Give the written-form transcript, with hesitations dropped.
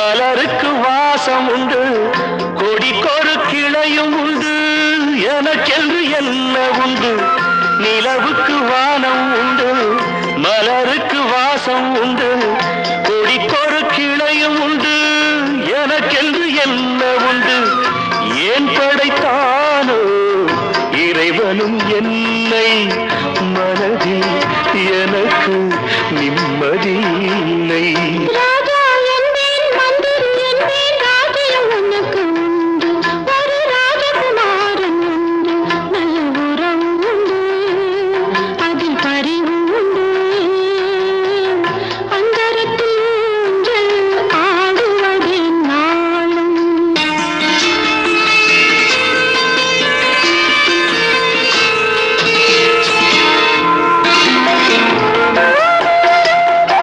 மலருக்கு வாசம் உண்டு, கொடிக்கொரு கிளையும் உண்டு, எனக்கென்று என்ன உண்டு? நிலவுக்கு வானம் உண்டு, மலருக்கு வாசம் உண்டு, கொடிக்கொரு கிளையும் உண்டு, எனக்கென்று என்ன உண்டு? ஏன் படைத்தானோ இறைவனும் என்னை? மனதில் எனக்கு நிம்மதி இல்லை.